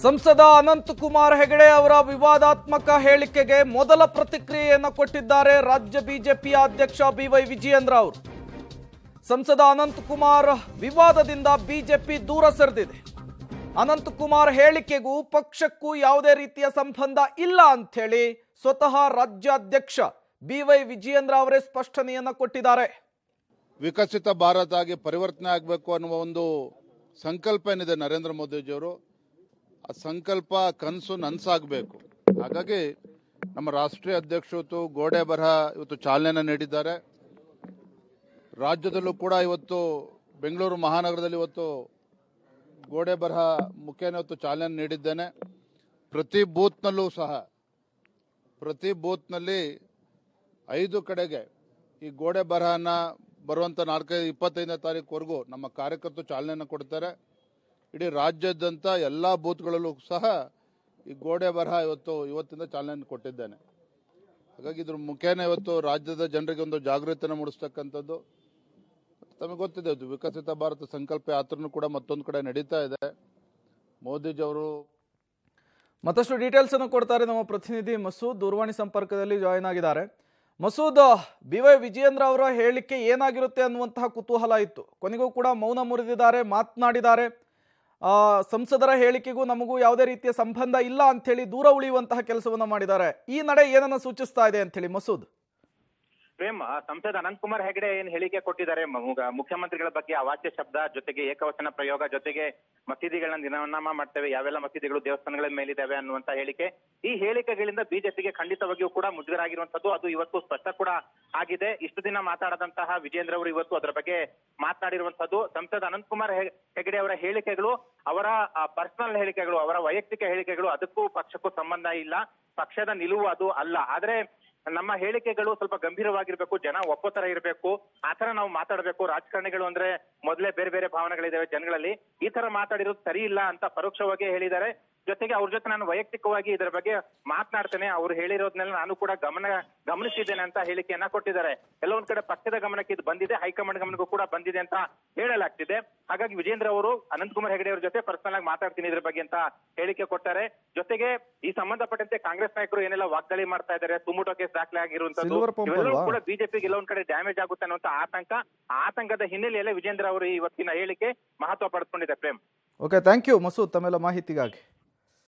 ಸಂಸದ ಅನಂತಕುಮಾರ್ ಹೆಗಡೆ ಅವರ ವಿವಾದಾತ್ಮಕ ಹೇಳಿಕೆಗೆ ಮೊದಲ ಪ್ರತಿಕ್ರಿಯೆಯನ್ನು ಕೊಟ್ಟಿದ್ದಾರೆ ರಾಜ್ಯ ಬಿಜೆಪಿಯ ಅಧ್ಯಕ್ಷ ಬಿವೈ ವಿಜಯೇಂದ್ರ ಅವರು. ಸಂಸದ ಅನಂತಕುಮಾರ್ ವಿವಾದದಿಂದ ಬಿಜೆಪಿ ದೂರ ಸರಿದಿದೆ. ಅನಂತಕುಮಾರ್ ಹೇಳಿಕೆಗೂ ಪಕ್ಷಕ್ಕೂ ಯಾವುದೇ ರೀತಿಯ ಸಂಬಂಧ ಇಲ್ಲ ಅಂತ ಹೇಳಿ ಸ್ವತಃ ರಾಜ್ಯಾಧ್ಯಕ್ಷ ಬಿವೈ ವಿಜಯೇಂದ್ರ ಅವರೇ ಸ್ಪಷ್ಟನೆಯನ್ನ ಕೊಟ್ಟಿದ್ದಾರೆ. ವಿಕಸಿತ ಭಾರತ ಆಗಿ ಪರಿವರ್ತನೆ ಆಗಬೇಕು ಅನ್ನುವ ಒಂದು ಸಂಕಲ್ಪ ಏನಿದೆ ನರೇಂದ್ರ ಮೋದಿಜಿಯವರು, ಆ ಸಂಕಲ್ಪ ಕನಸು ನನಸಾಗಬೇಕು. ಹಾಗಾಗಿ ನಮ್ಮ ರಾಷ್ಟ್ರೀಯ ಅಧ್ಯಕ್ಷರು ಗೋಡೆ ಬರಹ ಇವತ್ತು ಚಾಲನೆಯನ್ನು ನೀಡಿದ್ದಾರೆ. ರಾಜ್ಯದಲ್ಲೂ ಕೂಡ ಇವತ್ತು ಬೆಂಗಳೂರು ಮಹಾನಗರದಲ್ಲಿ ಇವತ್ತು ಗೋಡೆ ಬರಹ ಮುಖೇನ ಇವತ್ತು ಚಾಲನೆ ನೀಡಿದ್ದೇನೆ. ಪ್ರತಿ ಬೂತ್ನಲ್ಲೂ ಸಹ ಪ್ರತಿ ಬೂತ್ನಲ್ಲಿ 5 ಕಡೆಗೆ ಈ ಗೋಡೆ ಬರಹನ ಬರುವಂಥ 25ನೇ ತಾರೀಕುವರೆಗೂ ನಮ್ಮ ಕಾರ್ಯಕರ್ತರು ಚಾಲನೆಯನ್ನು ಕೊಡ್ತಾರೆ. ಇಡೀ ರಾಜ್ಯಾದ್ಯಂತ ಎಲ್ಲ ಬೂತ್ಗಳಲ್ಲೂ ಸಹ ಈ ಗೋಡೆ ಬರಹ ಇವತ್ತಿಂದ ಚಾಲನೆ ಕೊಟ್ಟಿದ್ದೇನೆ. ಹಾಗಾಗಿ ಇದ್ರ ಮುಖೇನ ಇವತ್ತು ರಾಜ್ಯದ ಜನರಿಗೆ ಒಂದು ಜಾಗೃತಿಯನ್ನು ಮೂಡಿಸ್ತಕ್ಕಂಥದ್ದು. ತಮಗೆ ಗೊತ್ತಿದೆ, ವಿಕಸಿತ ಭಾರತ ಸಂಕಲ್ಪ ಯಾತ್ರೆನೂ ಕೂಡ ಮತ್ತೊಂದು ಕಡೆ ನಡೀತಾ ಇದೆ. ಮೋದಿಜಿಯವರು ಮತ್ತಷ್ಟು ಡೀಟೇಲ್ಸ್ ಅನ್ನು ಕೊಡ್ತಾರೆ ನಮ್ಮ ಪ್ರತಿನಿಧಿ ಮಸೂದ್ ದೂರವಾಣಿ ಸಂಪರ್ಕದಲ್ಲಿ ಜಾಯಿನ್ ಆಗಿದ್ದಾರೆ. ಮಸೂದ್, ಬಿವೈ ವಿಜಯೇಂದ್ರ ಅವರ ಹೇಳಿಕೆ ಏನಾಗಿರುತ್ತೆ ಅನ್ನುವಂತಹ ಕುತೂಹಲ ಇತ್ತು. ಕೊನೆಗೂ ಕೂಡ ಮೌನ ಮುರಿದಿದ್ದಾರೆ, ಮಾತನಾಡಿದ್ದಾರೆ. ಸಂಸದರ ಹೇಳಿಕೆಗೂ ನಮಗೂ ಯಾವುದೇ ರೀತಿಯ ಸಂಬಂಧ ಇಲ್ಲ ಅಂಥೇಳಿ ದೂರ ಉಳಿಯುವಂತಹ ಕೆಲಸವನ್ನ ಮಾಡಿದ್ದಾರೆ. ಈ ನಡೆ ಏನನ್ನ ಸೂಚಿಸ್ತಾ ಇದೆ ಅಂತ ಹೇಳಿ ಮಸೂದ್? ಪ್ರೇಮ್, ಸಂಸದ ಅನಂತಕುಮಾರ್ ಹೆಗಡೆ ಏನ್ ಹೇಳಿಕೆ ಕೊಟ್ಟಿದ್ದಾರೆ ಮುಖ್ಯಮಂತ್ರಿಗಳ ಬಗ್ಗೆ ಅವಾಚ್ಯ ಶಬ್ದ ಜೊತೆಗೆ ಏಕವಚನ ಪ್ರಯೋಗ ಜೊತೆಗೆ ಮಸೀದಿಗಳನ್ನ ನಿರ್ನಾಮ ಮಾಡ್ತೇವೆ, ಯಾವೆಲ್ಲ ಮಸೀದಿಗಳು ದೇವಸ್ಥಾನಗಳ ಮೇಲಿದ್ದಾವೆ ಅನ್ನುವಂತ ಹೇಳಿಕೆ. ಈ ಹೇಳಿಕೆಗಳಿಂದ ಬಿಜೆಪಿಗೆ ಖಂಡಿತವಾಗಿಯೂ ಕೂಡ ಮುಜುಗರ ಆಗಿರುವಂತದ್ದು. ಅದು ಇವತ್ತು ಸ್ಪಷ್ಟ ಕೂಡ ಆಗಿದೆ. ಇಷ್ಟು ದಿನ ಮಾತಾಡದಂತಹ ವಿಜಯೇಂದ್ರ ಅವರು ಇವತ್ತು ಅದರ ಬಗ್ಗೆ ಮಾತನಾಡಿರುವಂತದ್ದು. ಸಂಸದ ಅನಂತಕುಮಾರ್ ಹೆಗಡೆ ಅವರ ಹೇಳಿಕೆಗಳು ಅವರ ಪರ್ಸನಲ್ ಹೇಳಿಕೆಗಳು, ಅವರ ವೈಯಕ್ತಿಕ ಹೇಳಿಕೆಗಳು. ಅದಕ್ಕೂ ಪಕ್ಷಕ್ಕೂ ಸಂಬಂಧ ಇಲ್ಲ, ಪಕ್ಷದ ನಿಲುವು ಅದು ಅಲ್ಲ. ಆದ್ರೆ ನಮ್ಮ ಹೇಳಿಕೆಗಳು ಸ್ವಲ್ಪ ಗಂಭೀರವಾಗಿರ್ಬೇಕು, ಜನ ಒಪ್ಪೋತರ ಇರಬೇಕು, ಆತರ ನಾವು ಮಾತಾಡಬೇಕು. ರಾಜಕಾರಣಿಗಳು ಅಂದ್ರೆ ಮೊದಲೇ ಬೇರೆ ಬೇರೆ ಭಾವನೆಗಳಿದಾವೆ ಜನಗಳಲ್ಲಿ. ಈ ತರ ಮಾತಾಡಿರೋದು ಸರಿ ಇಲ್ಲ ಅಂತ ಪರೋಕ್ಷವಾಗಿ ಹೇಳಿದ್ದಾರೆ. ಜೊತೆಗೆ ಅವ್ರ ಜೊತೆ ನಾನು ವೈಯಕ್ತಿಕವಾಗಿ ಇದರ ಬಗ್ಗೆ ಮಾತನಾಡ್ತೇನೆ, ಅವ್ರು ಹೇಳಿರೋದ್ನೆಲ್ಲ ನಾನು ಕೂಡ ಗಮನಿಸಿದ್ದೇನೆ ಅಂತ ಹೇಳಿಕೆಯನ್ನ ಕೊಟ್ಟಿದ್ದಾರೆ. ಕೆಲವೊಂದ್ ಕಡೆ ಪಕ್ಷದ ಗಮನಕ್ಕೆ ಇದು ಬಂದಿದೆ, ಹೈಕಮಾಂಡ್ ಗಮನಕ್ಕೂ ಕೂಡ ಬಂದಿದೆ ಅಂತ ಹೇಳಲಾಗ್ತಿದೆ. ಹಾಗಾಗಿ ವಿಜೇಂದ್ರ ಅವರು ಅನಂತಕುಮಾರ್ ಹೆಗಡೆ ಅವ್ರ ಜೊತೆ ಪರ್ಸನಲ್ ಆಗಿ ಮಾತಾಡ್ತೀನಿ ಇದ್ರ ಬಗ್ಗೆ ಅಂತ ಹೇಳಿಕೆ ಕೊಟ್ಟಾರೆ. ಜೊತೆಗೆ ಈ ಸಂಬಂಧಪಟ್ಟಂತೆ ಕಾಂಗ್ರೆಸ್ ನಾಯಕರು ಏನೆಲ್ಲ ವಾಗ್ದಾಳಿ ಮಾಡ್ತಾ ಇದ್ದಾರೆ, ತುಮುಟೋ ಕೇಸ್ ದಾಖಲೆ ಆಗಿರುವಂತದ್ದು ಇವೆಲ್ಲವೂ ಕೂಡ ಬಿಜೆಪಿಗೆ ಕೆಲವೊಂದ್ ಕಡೆ ಡ್ಯಾಮೇಜ್ ಆಗುತ್ತೆ ಅನ್ನುವಂತ ಆತಂಕದ ಹಿನ್ನೆಲೆಯಲ್ಲೇ ವಿಜೇಂದ್ರ ಅವರು ಇವತ್ತಿನ ಹೇಳಿಕೆ ಮಹತ್ವ ಪಡೆದುಕೊಂಡಿದೆ. Prem, okay, thank you Masood ತಮ್ಮೆಲ್ಲ ಮಾಹಿತಿಗಾಗಿ.